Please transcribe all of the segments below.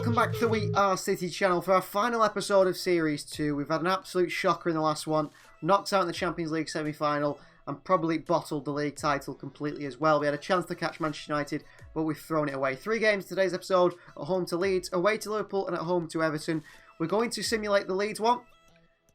welcome back to the We Are City channel for our final episode of Series 2. We've had an absolute shocker in the last one, knocked out in the Champions League semi-final, and probably bottled the league title completely as well. We had a chance to catch Manchester United, but we've thrown it away. 3 games in today's episode: at home to Leeds, away to Liverpool, and at home to Everton. We're going to simulate the Leeds one,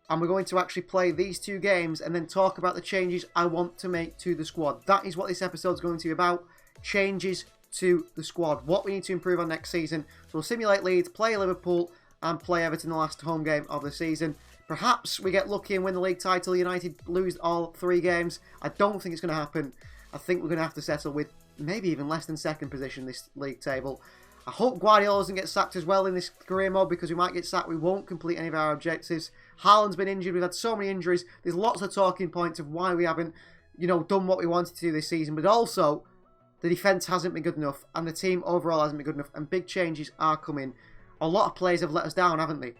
and we're going to actually play these 2 games and then talk about the changes I want to make to the squad. That is what this episode is going to be about. Changes to the squad, what we need to improve on next season. So we'll simulate Leeds, play Liverpool, and play Everton the last home game of the season. Perhaps we get lucky and win the league title. United lose all 3 games. I don't think it's going to happen. I think we're going to have to settle with maybe even less than second position this league table. I hope Guardiola doesn't get sacked as well in this career mode, because we might get sacked. We won't complete any of our objectives. Haaland's been injured. We've had so many injuries. There's lots of talking points of why we haven't, done what we wanted to do this season. But also, the defence hasn't been good enough, and the team overall hasn't been good enough, and big changes are coming. A lot of players have let us down, haven't they?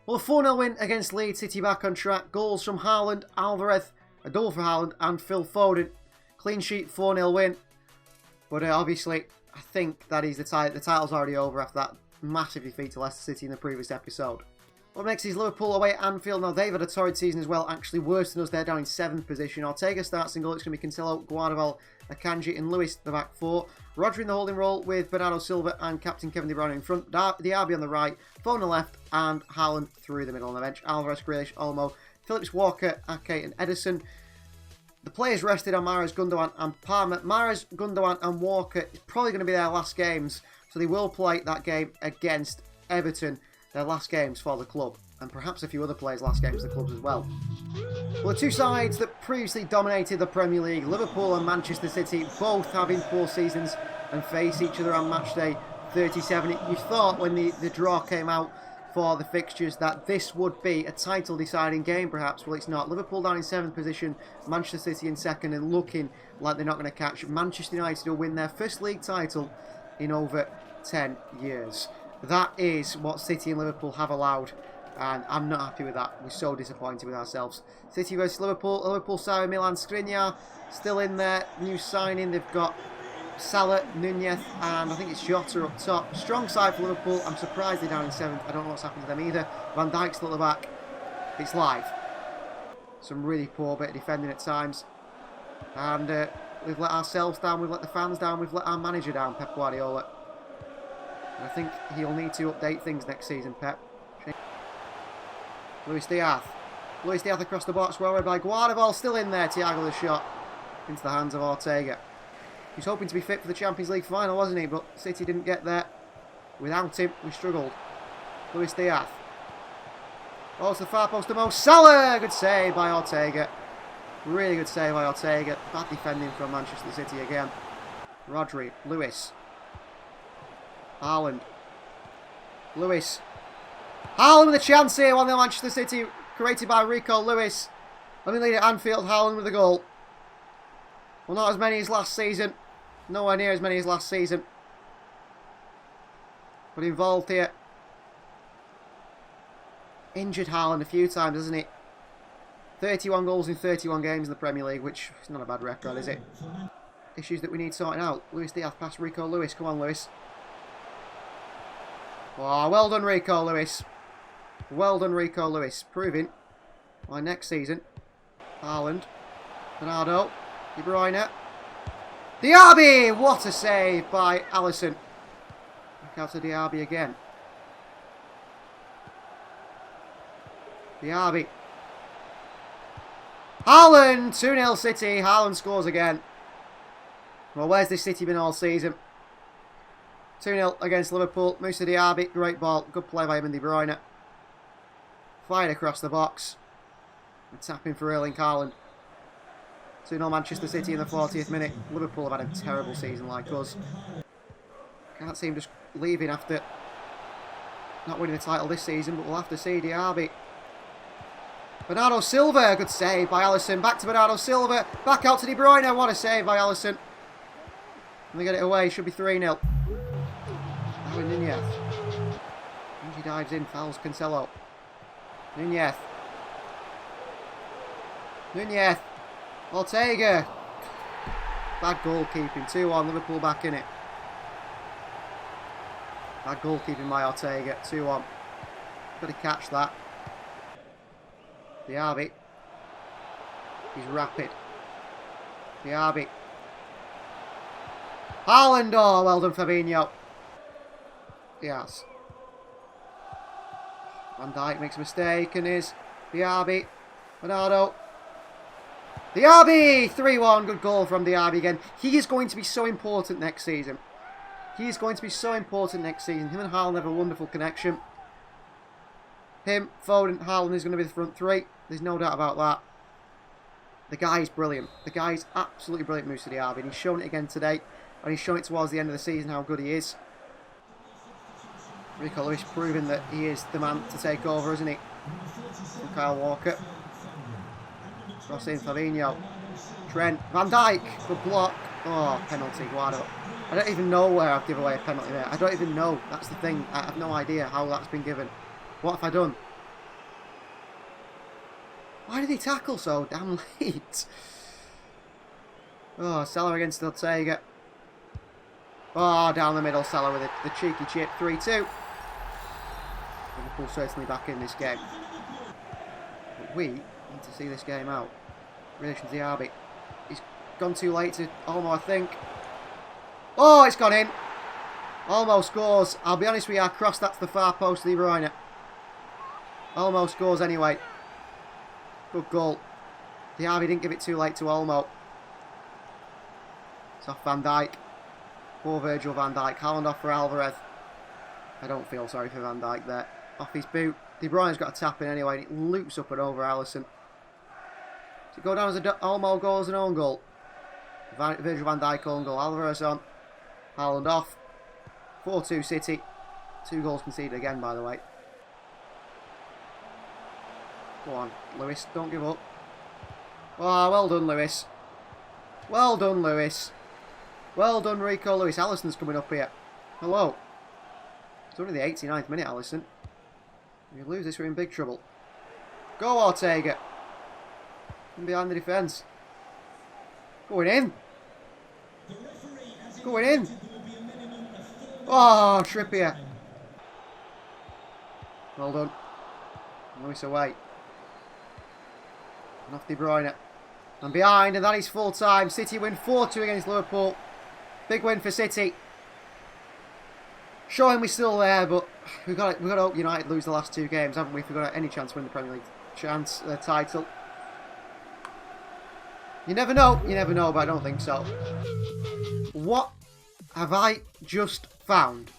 Well, a 4-0 win against Leeds City, back on track. Goals from Haaland, Alvarez, a double for Haaland, and Phil Foden. Clean sheet, 4-0 win. But obviously, I think that is the title's already over after that massive defeat to Leicester City in the previous episode. Up next is Liverpool away at Anfield. Now, they've had a torrid season as well, actually worse than us. They're down in 7th position. Ortega starts in goal. It's going to be Cancelo, Guardiola, Akanji and Lewis, the back 4. Rodri in the holding role with Bernardo Silva and captain Kevin De Bruyne in front. Diaby on the right, Foden on the left, and Haaland through the middle on the bench. Alvarez, Grealish, Olmo, Phillips, Walker, Ake and Edison. The players rested on Mahrez, Gundogan and Palmer. Mahrez, Gundogan and Walker is probably going to be their last games, so they will play that game against Everton, their last games for the club, and perhaps a few other players' last games for the clubs as well. Well, the 2 sides that previously dominated the Premier League, Liverpool and Manchester City, both having poor seasons and face each other on match day 37. You thought when the draw came out for the fixtures that this would be a title deciding game perhaps. Well, it's not. Liverpool down in 7th position, Manchester City in 2nd, and looking like they're not going to catch Manchester United to win their first league title in over 10 years. That is what City and Liverpool have allowed, and I'm not happy with that. We're so disappointed with ourselves. City versus Liverpool. Liverpool side, Milan Skriniar still in there. New signing. They've got Salah, Nunez, and I think it's Jota up top. Strong side for Liverpool. I'm surprised they're down in 7th. I don't know what's happened to them either. Van Dijk's still at the back. It's live. Some really poor bit of defending at times. And we've let ourselves down. We've let the fans down. We've let our manager down, Pep Guardiola. And I think he'll need to update things next season, Pep. Luis Diaz. Luis Diaz across the box, well read by Guardiola, still in there. Thiago the shot into the hands of Ortega. He's hoping to be fit for the Champions League final, wasn't he? But City didn't get there. Without him, we struggled. Luis Diaz. Oh, to the far post to Mo Salah. Good save by Ortega. Really good save by Ortega. Bad defending from Manchester City again. Rodri. Lewis. Haaland. Lewis. Haaland with a chance here. 1-0 Manchester City, created by Rico Lewis. Let me lead at Anfield. Haaland with a goal. Well, not as many as last season. Nowhere near as many as last season. But involved here. Injured Haaland a few times, hasn't he? 31 goals in 31 games in the Premier League, which is not a bad record, is it? Issues that we need sorting out. Luis Diaz past Rico Lewis. Come on, Lewis. Oh, well done, Rico Lewis. Well done, Rico Lewis. Proving why next season, Haaland, Bernardo, De Bruyne, Diaby! What a save by Alisson. Back out to Diaby again. Diaby. Haaland! 2-0 City. Haaland scores again. Well, where's this City been all season? 2-0 against Liverpool. Moussa Diaby, great ball. Good play by him and De Bruyne. Fired across the box. And tapping for Erling Haaland. 2-0 Manchester City in the 40th minute. Liverpool have had a terrible season like us. Can't see him just leaving after not winning the title this season, but we'll have to see. Diaby. Bernardo Silva, good save by Alisson. Back to Bernardo Silva. Back out to De Bruyne. What a save by Alisson. And they get it away. Should be 3-0. Nunez. He dives in, fouls Cancelo. Nunez. Ortega. Bad goalkeeping. 2-1, Liverpool back in it. That goalkeeping by Ortega. 2-1. Got to catch that. Diaby. He's rapid. Diaby. Haaland. Oh, well done, Fabinho. Yes. Van Dijk makes a mistake and is Diaby. Bernardo. Diaby! 3-1. Good goal from Diaby again. He is going to be so important next season. He is going to be so important next season. Him and Haaland have a wonderful connection. Him, Foden, Haaland is going to be the front three. There's no doubt about that. The guy is brilliant. The guy is absolutely brilliant, Moussa Diaby. And he's shown it again today. And he's shown it towards the end of the season how good he is. Rico Lewis proving that he is the man to take over, isn't he? From Kyle Walker. Crossing Fabinho. Trent. Van Dijk. Good block. Oh, penalty. Guardo. I don't even know where I've given away a penalty there. I don't even know. That's the thing. I have no idea how that's been given. What have I done? Why did he tackle so damn late? Oh, Salah against Ortega. Oh, down the middle, Salah with the cheeky chip. 3-2. Liverpool certainly back in this game. But we need to see this game out. Relation to Diaby. He's gone too late to Olmo, I think. Oh, it's gone in. Olmo scores. I'll be honest with you, I crossed that to the far post of De Bruyne. Olmo scores anyway. Good goal. Diaby didn't give it too late to Olmo. It's off Van Dijk. Poor Virgil van Dijk. Haaland off for Alvarez. I don't feel sorry for Van Dijk there. Off his boot. De Bruyne's got a tap in anyway. And it loops up and over Alisson. Does it go down as an Olmo goal as an own goal? Virgil van Dijk own goal. Alvarez on. Haaland off. 4-2 City. 2 goals conceded again, by the way. Go on, Lewis. Don't give up. Oh, well done, Lewis. Well done, Lewis. Well done, Rico Lewis. Alisson's coming up here. Hello. It's only the 89th minute, Alisson. If you lose this, we're in big trouble. Go, Ortega. From behind the defence. Going in. Going in. Oh, Trippier. Well done. Lewis away. And off De Bruyne. And behind, and that is full time. City win 4-2 against Liverpool. Big win for City. Showing we're still there, but we've got to hope United lose the last 2 games, haven't we? If we've got any chance to win the Premier League title. You never know, but I don't think so. What have I just found?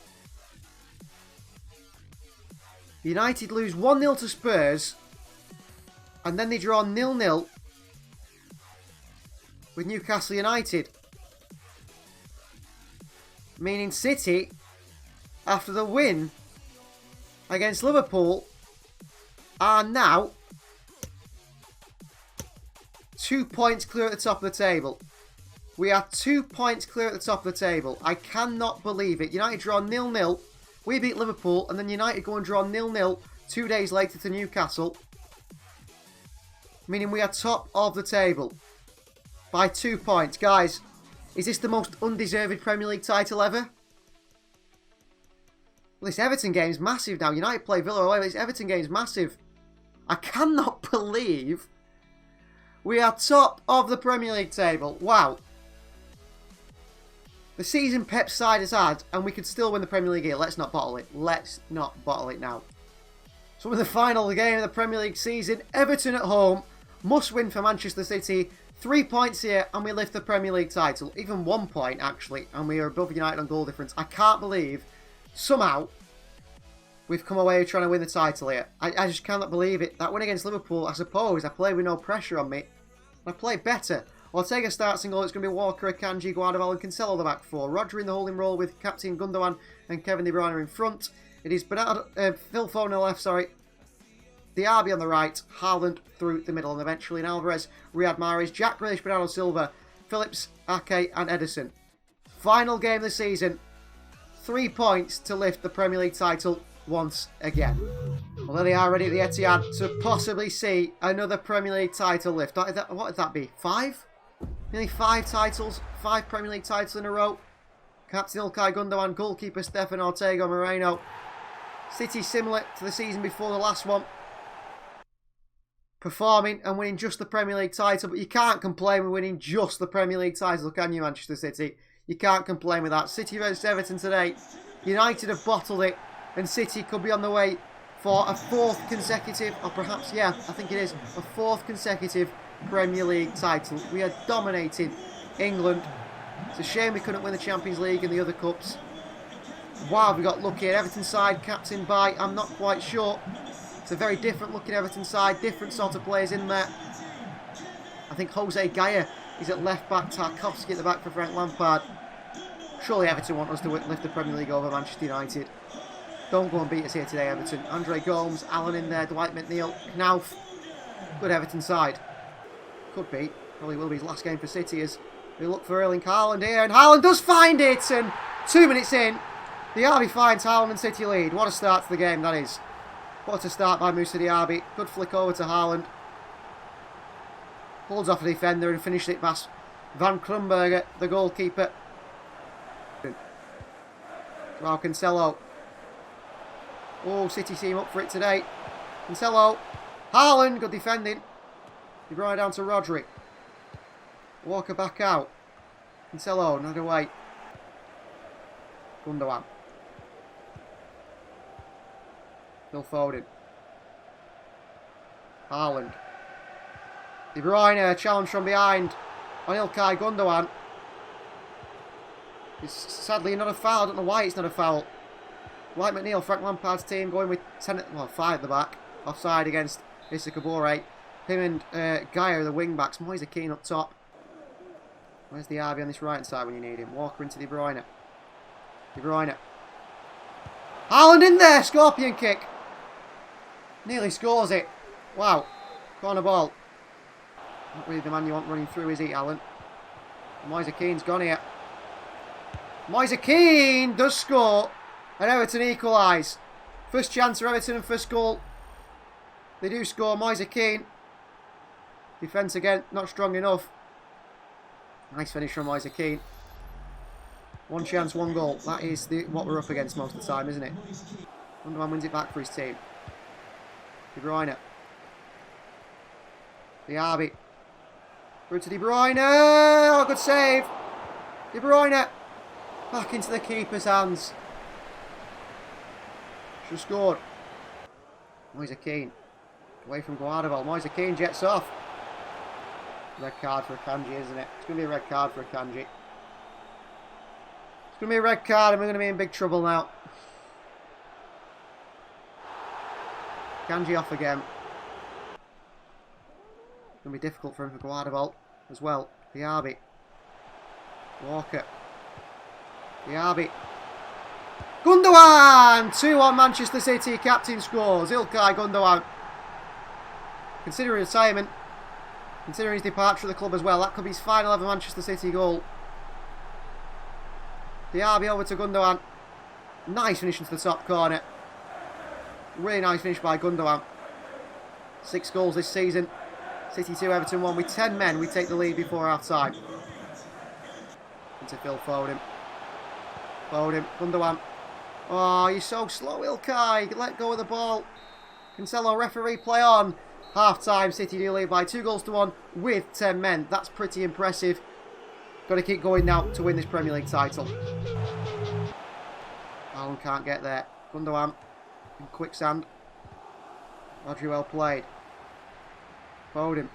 United lose 1-0 to Spurs, and then they draw 0-0 with Newcastle United. Meaning City, after the win against Liverpool, are now 2 points clear at the top of the table. We are 2 points clear at the top of the table. I cannot believe it. United draw 0-0. We beat Liverpool, and then United go and draw 0-0 2 days later to Newcastle. Meaning we are top of the table by 2 points. Guys, is this the most undeserved Premier League title ever? Well, this Everton game's massive now. United play Villa away, but this Everton game's massive. I cannot believe we are top of the Premier League table. Wow. The season Pep's side has had, and we could still win the Premier League here. Let's not bottle it. Let's not bottle it now. So in the final game of the Premier League season, Everton at home, must win for Manchester City. 3 points here, and we lift the Premier League title. Even 1 point, actually, and we are above United on goal difference. I can't believe, somehow, we've come away trying to win the title here. I just cannot believe it. That win against Liverpool, I suppose, I played with no pressure on me. I played better. Ortega starts in goal. It's going to be Walker, Akanji, Guardiola and Cancelo the back four. Rodri in the holding role with captain Gundogan and Kevin De Bruyne in front. It is Bernardo, Phil Foden on the left, sorry. Diaby on the right, Haaland through the middle, and eventually in Alvarez, Riyad Mahrez, Jack Grealish, Bernardo Silva, Phillips, Ake and Edison. Final game of the season. 3 points to lift the Premier League title once again. Well, there they are ready at the Etihad to possibly see another Premier League title lift. What would that be? 5? Nearly 5 titles, 5 Premier League titles in a row. Captain Ilkay Gundogan, goalkeeper Stefan Ortega Moreno. City similar to the season before the last one. Performing and winning just the Premier League title, but you can't complain with winning just the Premier League title, can you, Manchester City? You can't complain with that. City versus Everton today. United have bottled it, and City could be on the way for a fourth consecutive, or perhaps, yeah, I think it is, a fourth consecutive Premier League title. We are dominating England. It's a shame we couldn't win the Champions League and the other cups. Wow, we got lucky. Everton side, captained by, I'm not quite sure. It's a very different looking Everton side, different sort of players in there. I think Jose Gaya is at left back, Tarkovsky at the back for Frank Lampard. Surely Everton want us to lift the Premier League over Manchester United. Don't go and beat us here today, Everton. Andre Gomes, Allen in there, Dwight McNeil, Knauf. Good Everton side. Could be. Probably will be his last game for City as we look for Erling Haaland here. And Haaland does find it! And 2 minutes in, the Diaby finds Haaland and City lead. What a start to the game that is. What a start by Moussa Diaby. Good flick over to Haaland. Holds off a defender and finished it past Van Krumberger, the goalkeeper. Wow, Cancelo. Oh, City seem up for it today. Cancelo. Haaland, good defending. De Bruyne down to Rodri. Walker back out. Cancelo, another way. Gundogan. Phil Foden. Haaland. De Bruyne, challenge from behind on Ilkay Gundogan. It's sadly not a foul. I don't know why it's not a foul. Dwight McNeil, Frank Lampard's team, going with 5 at the back. Offside against Issa Kabore. Him and Gaya, the wing backs. Moise Keane up top. Where's the RB on this right hand side when you need him? Walker into De Bruyne. De Bruyne. Haaland in there! Scorpion kick. Nearly scores it. Wow. Corner ball. Not really the man you want running through, is he, Alan? Moise Keane's gone here. Moise Keane does score. And Everton equalise. First chance for Everton and first goal. They do score. Moise Keane. Defence again, not strong enough. Nice finish from Moise Keane. One chance, one goal. That is what we're up against most of the time, isn't it? Gundogan wins it back for his team. De Bruyne. Diaby. Through to De Bruyne. Oh, good save. De Bruyne. Back into the keeper's hands. Should have scored. Moise Keane. Away from Guardiola. Moise Keane jets off. Red card for Akanji, isn't it? It's going to be a red card for Akanji. It's going to be a red card and we're going to be in big trouble now. Akanji off again. It's going to be difficult for him for Guardiola as well. Diaby. Walker. Diaby. Gundogan! 2-1 Manchester City. Captain scores. Ilkay Gundogan. Considering retirement, considering his departure of the club as well, that could be his final ever Manchester City goal. Diaby over to Gundogan. Nice finish into the top corner. Really nice finish by Gundogan. 6 goals this season. City 2, Everton 1. With 10 men, we take the lead before half time. Into Phil Foden. Foden. Gundogan. Oh, you're so slow, Ilkay. Let go of the ball. Cancelo, referee, play on. Half time, City do lead by 2-1 with 10 men. That's pretty impressive. Got to keep going now to win this Premier League title. Alan can't get there. Gundogan in quicksand. Rodri well played. Foden.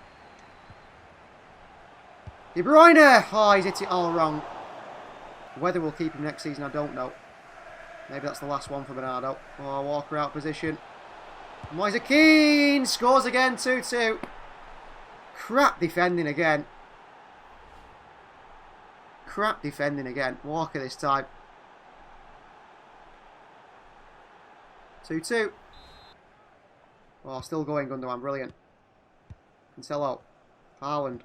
De Bruyne! Oh, he's hit it all wrong. Whether we'll keep him next season, I don't know. Maybe that's the last one for Bernardo. Oh, Walker out position. Moise Keane scores again, 2-2. Crap defending again. Crap defending again. Walker this time. 2-2. Oh, still going Gundogan, brilliant. Cancelo. Haaland.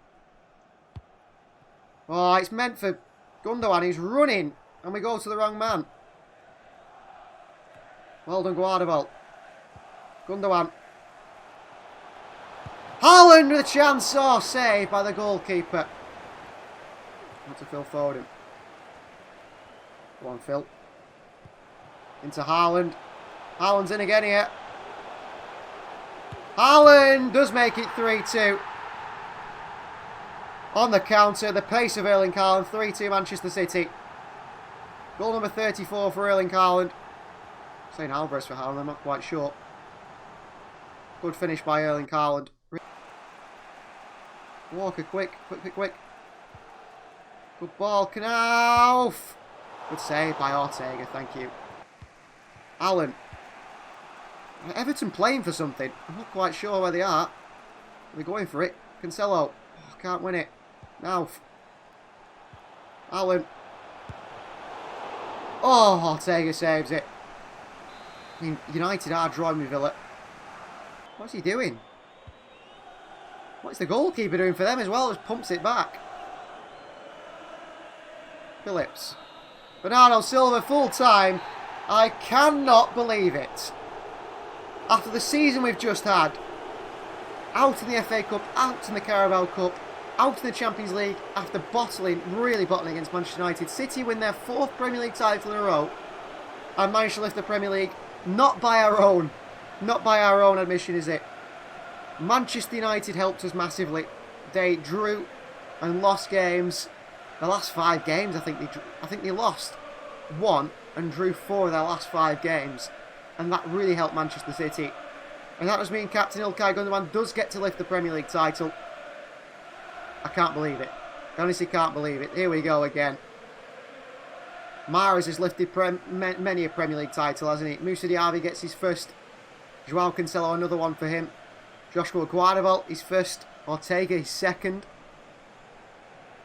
Oh, it's meant for Gundogan, he's running. And we go to the wrong man. Well done, Guardiola. Gundogan. Haaland with a chance. Oh, saved by the goalkeeper. On to Phil Foden. Go on, Phil. Into Haaland. Haaland's in again here. Haaland does make it 3-2. On the counter, the pace of Erling Haaland. 3-2 Manchester City. Goal number 34 for Erling Haaland. I'm saying Alvarez for Haaland, I'm not quite sure. Good finish by Erling Haaland. Walker, quick. Good ball, Knauf. Good save by Ortega, thank you. Allen. Everton playing for something. I'm not quite sure where they are. They're going for it. Cancelo. Oh, can't win it. Knauf. Allen. Oh, Ortega saves it. I mean, United are drawing with Villa. What's he doing? What's the goalkeeper doing for them as well? Just pumps it back. Phillips. Bernardo Silva, full time. I cannot believe it. After the season we've just had, out in the FA Cup, out in the Carabao Cup, out in the Champions League, after really bottling against Manchester United, City win their 4th Premier League title in a row and managed to lift the Premier League. Not by our own admission, is it? Manchester United helped us massively. They drew and lost games. The last 5 games, I think they lost 1 and drew 4 of their last 5 games, and that really helped Manchester City. And that does mean Captain Ilkay Gundogan does get to lift the Premier League title. I can't believe it. I honestly can't believe it. Here we go again. Mahrez has lifted many a Premier League title, hasn't he? Moussa Diaby gets his first. Joao Cancelo, another one for him. Joshua Guardiola, his first. Ortega, his second.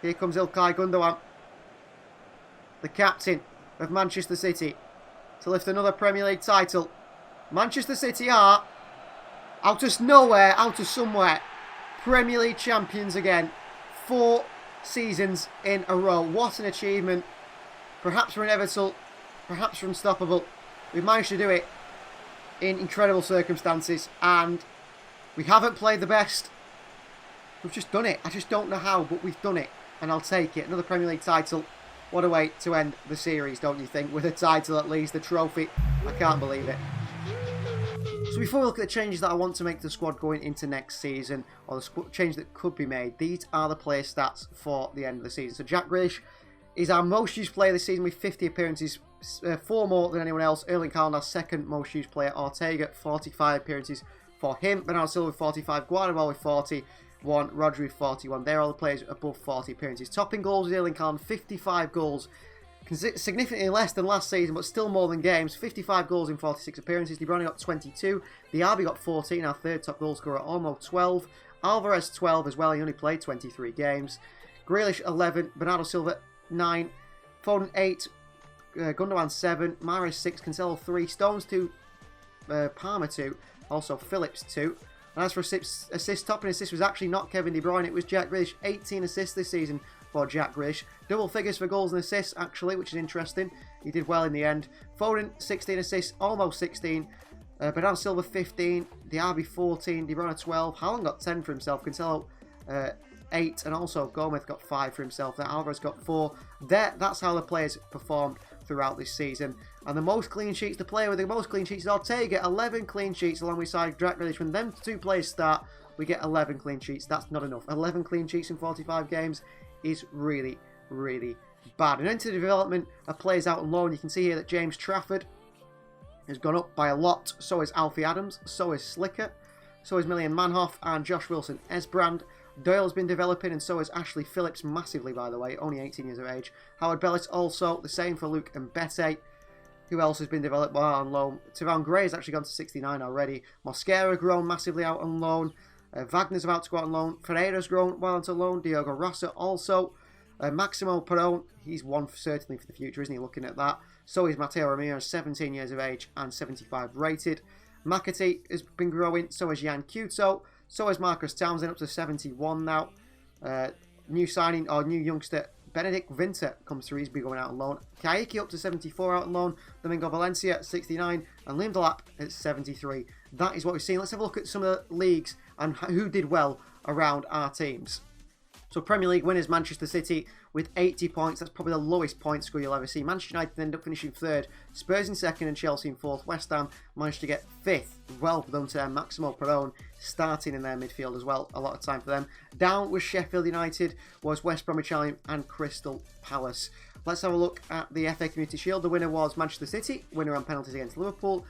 Here comes Ilkay Gundogan, the captain of Manchester City, to lift another Premier League title. Manchester City are, out of nowhere, out of somewhere, Premier League champions again. 4 seasons in a row. What an achievement. Perhaps we're inevitable, perhaps we're unstoppable. We've managed to do it in incredible circumstances, and we haven't played the best. We've just done it. I just don't know how, but we've done it, and I'll take it. Another Premier League title. What a way to end the series, don't you think? With a title at least, the trophy. I can't believe it. So before we look at the changes that I want to make to the squad going into next season, or the change that could be made, these are the player stats for the end of the season. So Jack Grealish is our most used player this season with 50 appearances, 4 more than anyone else. Erling Haaland, our second most used player. Ortega, 45 appearances for him. Bernardo Silva with 45. Guardiola with 41. Rodri with 41. They're all the players above 40 appearances. Topping goals with Erling Haaland, 55 goals. Significantly less than last season, but still more than games. 55 goals in 46 appearances. De Bruyne got 22. Diaby got 14, our third top goal scorer, almost 12. Alvarez 12 as well, he only played 23 games. Grealish 11, Bernardo Silva 9, Foden 8, Gundogan 7, Mahrez 6, Cancelo 3, Stones 2, Palmer 2, also Phillips 2. And as for assists, topping assists was actually not Kevin De Bruyne, it was Jack Grealish. 18 assists this season for Jack Grealish. Double figures for goals and assists, actually, which is interesting. He did well in the end. Foden, 16 assists, almost 16. Bernardo Silva, 15. Diaby, 14. De Bruyne, 12. Haaland got 10 for himself. Cancelo, 8. And also Gomez got 5 for himself. There, Alvarez got 4. That's how the players performed throughout this season. And the most clean sheets, the player with the most clean sheets is Ortega, 11 clean sheets along with Jack Grealish. When them 2 players start, we get 11 clean sheets. That's not enough. 11 clean sheets in 45 games is really, really bad. And into the development of players out on loan, you can see here that James Trafford has gone up by a lot. So is Alfie Adams, so is Slicker, so is Millian Manhoff and Josh Wilson Esbrand. Doyle's been developing, and so has Ashley Phillips massively, by the way, only 18 years of age. Howard Bellis also, the same for Luke and Mbete. Who else has been developed on loan? Tyrone Gray has actually gone to 69 already. Mosquera grown massively out on loan. Wagner's about to go out on loan. Ferreira's grown well onto loan. Diogo Rossi also. Maximo Perron, he's one certainly for the future, isn't he? Looking at that. So is Matteo Ramirez, 17 years of age and 75 rated. McAtee has been growing. So has Jan Kuto. So is Marcus Townsend up to 71 now. New signing, or new youngster, Benedict Winter comes through. He's been going out on loan. Kaiki up to 74 out on loan. Domingo Valencia at 69. And Liam Delap at 73. That is what we've seen. Let's have a look at some of the leagues and who did well around our teams. So Premier League winners, Manchester City, with 80 points. That's probably the lowest point score you'll ever see. Manchester United end up finishing 3rd, Spurs in 2nd and Chelsea in 4th. West Ham managed to get 5th. Well done to them. Maximo Perrone starting in their midfield as well. A lot of time for them. Down was Sheffield United, was West Bromwich Albion and Crystal Palace. Let's have a look at the FA Community Shield. The winner was Manchester City, winner on penalties against Liverpool.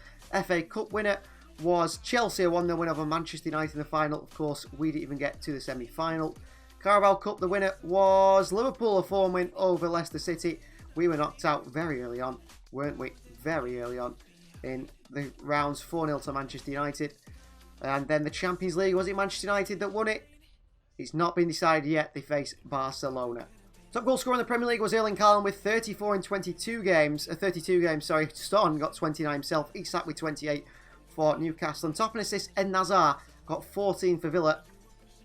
FA Cup winner was Chelsea, a 1-0 win over Manchester United in the final. Of course, we didn't even get to the semi-final. Carabao Cup, the winner was Liverpool, a 4-1 win over Leicester City. We were knocked out very early on, weren't we? Very early on in the rounds, 4-0 to Manchester United. And then the Champions League, was it Manchester United that won it? It's not been decided yet. They face Barcelona. Top goal scorer in the Premier League was Erling Haaland with 32 games. Son got 29 himself. Isak with 28 for Newcastle. On top in assists, Eden Hazard got 14 for Villa.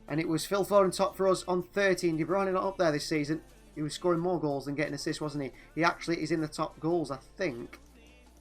And it was Phil Foden top for us on 13. De Bruyne not up there this season. He was scoring more goals than getting assists, wasn't he? He actually is in the top goals, I think.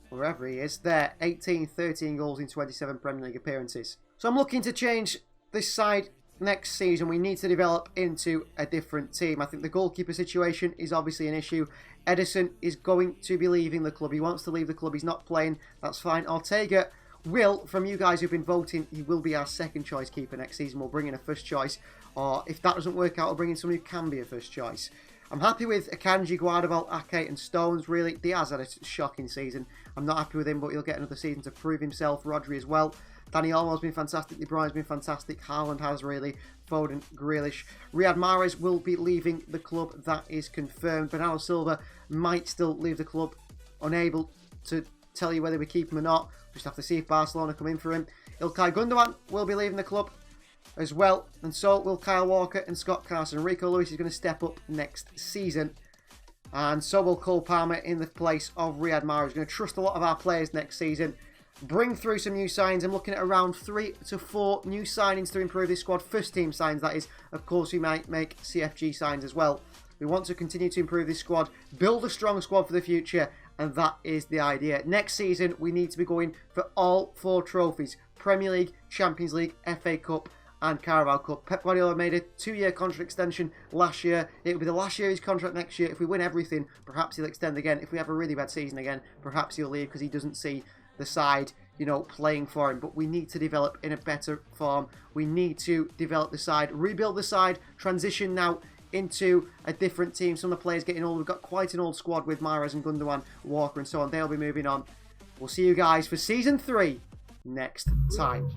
Wherever he is. There, 18, 13 goals in 27 Premier League appearances. So I'm looking to change this side next season. We need to develop into a different team. I think the goalkeeper situation is obviously an issue. Edison is going to be leaving the club. He wants to leave the club. He's not playing. That's fine. Ortega will, from you guys who've been voting, he will be our second choice keeper next season. We'll bring in a first choice, or if that doesn't work out, we'll bring in someone who can be a first choice. I'm happy with Akanji, Guardiola, Ake and Stones, really. Diaz had a shocking season. I'm not happy with him, but he'll get another season to prove himself. Rodri as well. Dani Olmo's been fantastic. De Bruyne's been fantastic. Haaland has really. Foden, Grealish. Riyad Mahrez will be leaving the club. That is confirmed. Bernardo Silva might still leave the club. Unable to tell you whether we keep him or not. Just have to see if Barcelona come in for him. Ilkay Gundogan will be leaving the club as well. And so will Kyle Walker and Scott Carson. Rico Lewis is going to step up next season. And so will Cole Palmer in the place of Riyad Mahrez. He's going to trust a lot of our players next season. Bring through some new signings. I'm looking at around 3 to 4 new signings to improve this squad. First team signs, that is. Of course, we might make CFG signs as well. We want to continue to improve this squad. Build a strong squad for the future. And that is the idea. Next season, we need to be going for all 4 trophies. Premier League, Champions League, FA Cup and Carabao Cup. Pep Guardiola made a 2-year contract extension last year. It will be the last year of his contract next year. If we win everything, perhaps he'll extend again. If we have a really bad season again, perhaps he'll leave because he doesn't see the side, you know, playing for him. But we need to develop in a better form. We need to develop the side, rebuild the side, transition now into a different team. Some of the players getting old. We've got quite an old squad with Mahrez and Gundogan, Walker and so on. They'll be moving on. We'll see you guys for Season 3 next time.